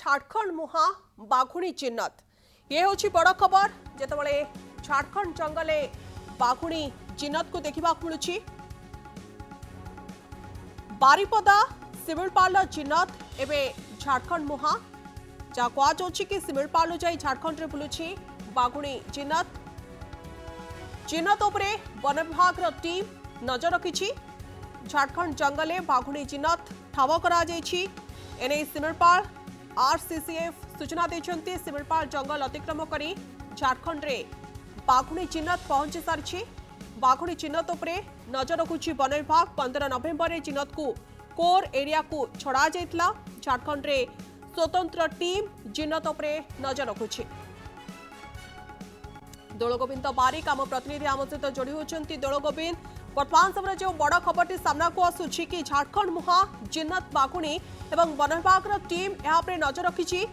झारखंड मुहा बाघुणी चिन्हत ये हूँ बड़ खबर जितेबाला झारखंड जंगल बाघुणी चिन्हत को देखा मिलूँ बारिपदा सिमिलपाल चिन्हत एवं झारखंड मुहा जहाँ कहुच्छी कि सिमिलपाल जाई झारखंड रे बुलूची बाघुणी चिन्हत चिन्हत उपरे वन विभाग टीम नजर रखी झारखंड जंगल बाघुणी चिन्हत ठाव करा एने सिमिलपाल आरसीसीएफ सूचना देते सिमिलपाल जंगल अतिक्रम कर झारखंड रे बाघुणी चिन्हत पहुंची सारी बाघुणी चिन्हत उपरे नजर रखुची वन विभाग 15 नवेम्बर चिन्हत को कोर एरिया को छड़ा जाइतला झारखंड रे स्वतंत्र टीम चिन्हत उपरे नजर रखुची। दौलगोविंद बारिक आम प्रतिनिधि आम सहित जोड़ी होती दौलगोविंद वर्तमान समय जो बड़ खबर सामना को आसूची कि झारखंड मुहा चिन्हत बाघुणी एवं वन विभाग टीम यहाँ नजर रखी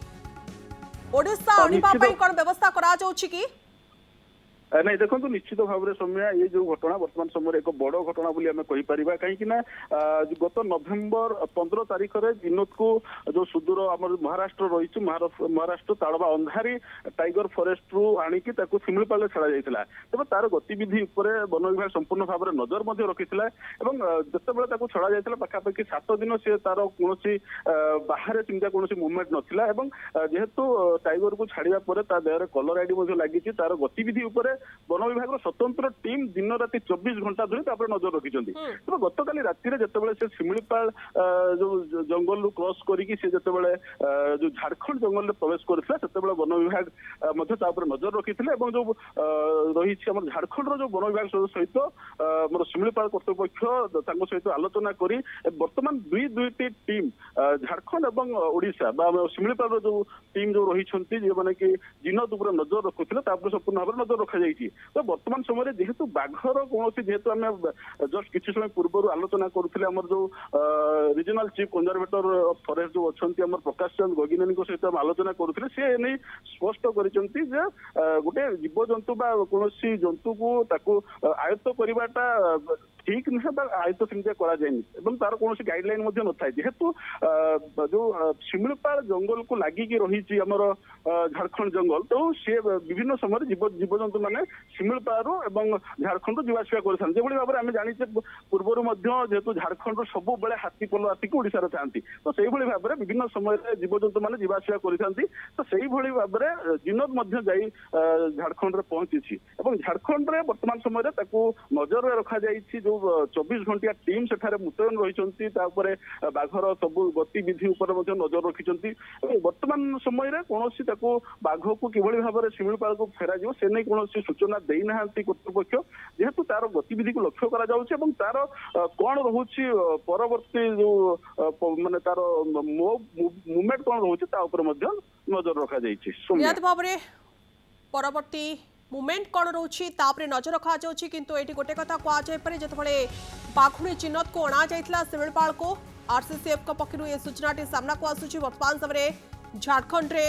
ओडिशा आने कौन व्यवस्था करा कि नहीं देखो निश्चित भाव में सौम्या ये जो घटना वर्तमान समय एक बड़ घटना बोली आम कहीपर कहीं गत नवेम्बर 15 तारीख में विनोद को जो सुदूर आम महाराष्ट्र रही महाराष्ट्र ताड़वा अंधारी टाइगर फॉरेस्ट रु आणिकी सिमिलपाल छड़ा जाइए तेज तार गतिविधि वन विभाग संपूर्ण भाव में नजर रखी जिते छड़ा जाइए पाखापाखि 7 दिन सी तार कौन बाहर चिंता कौन मुवमेंट नाला जेहेतु टाइगर को छाड़ा देह कलर आईडी लगी तार गतिविधि वन विभाग स्वतंत्र टीम दिन राति 24 घंटा धरी नजर रखी तेज गत काली राति से सिमिलपाल जो जंगल रु क्रॉस करके जो झारखंड जंगल प्रवेश करते वन विभाग नजर रखी जो रही झारखंड जो वन विभाग सहित मोर सिमिलपाल कर्तृपक्ष सहित आलोचना करी वर्तमान दुईटी टीम झारखंड और ओडिशा सिमिलपाल जो टीम जो रही जो मैंने कि जिनत नजर रखुले संपूर्ण भाव नजर रखा तो वर्तमान समय जेहेतु बाघर कौन जेहेतु आम जस्ट किसी समय पूर्व आलोचना करुले जो regional chief conservator of forest जो अच्छा प्रकाश चंद गगिनेनी सहित आलोचना करुले सी नहीं स्पष्ट कर गोटे जीवजंतु कौन जंतु को आयत्त करवाटा ठीक नुहे आयत्त सेमती कराए तार कौन गाइडलाइन न था जेहेतु जो सिमिलपाल जंगल को लगिकी रही आमर झारखंड जंगल तो सी विभिन्न समय जीवजंतु मैंने सिमिलपाल एवं झारखंड जीवाशिया कर भाव में आम जाचे पूर्वर जेहेतु झारखंड सब बेले हाथी पल आसिक ओडिशा था तो से भाव में विभिन्न समय जीवजंतु मैंने जीवाशिया करते तो से भाव में जिनत जाई झारखंड में पहुंची झारखंड में वर्तमान समय नजर रखा जो 24 घंटिया टीम से मुतयन रही बाघर सब गतिविधि नजर रखी वर्तमान समय कौन बाघ को किभली भाव में सिमिलपाल को फेर से नहीं कौन सूचना देना कर्तृपक्ष जेहेतु तार गतिविधि को लक्ष्य कर तार कौन रोचे परवर्ती जो माने तार मुवमेंट कौन रोचे नजर रखा परवर्ती मुवमेंट कौन रोची नजर रखा किंतु ये गोटे कथा कहुपे जिते बाघुणी चिन्हत को अणा जाइए सिमिलपाल को आरसीसीएफ पक्षर ये सूचना सामना को आसूची वर्तमान समय झारखंड रे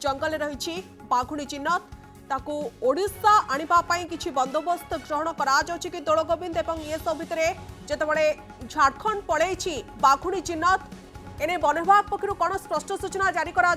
जंगल रही बाघुणी चिन्हत ताकू ओडिशा आने किसी बंदोबस्त ग्रहण कर दौलगोविंद ये सब भितर जिते झारखंड पड़े बाघुणी चिन्हत एने वन विभाग पक्षर कौन स्पष्ट सूचना जारी करा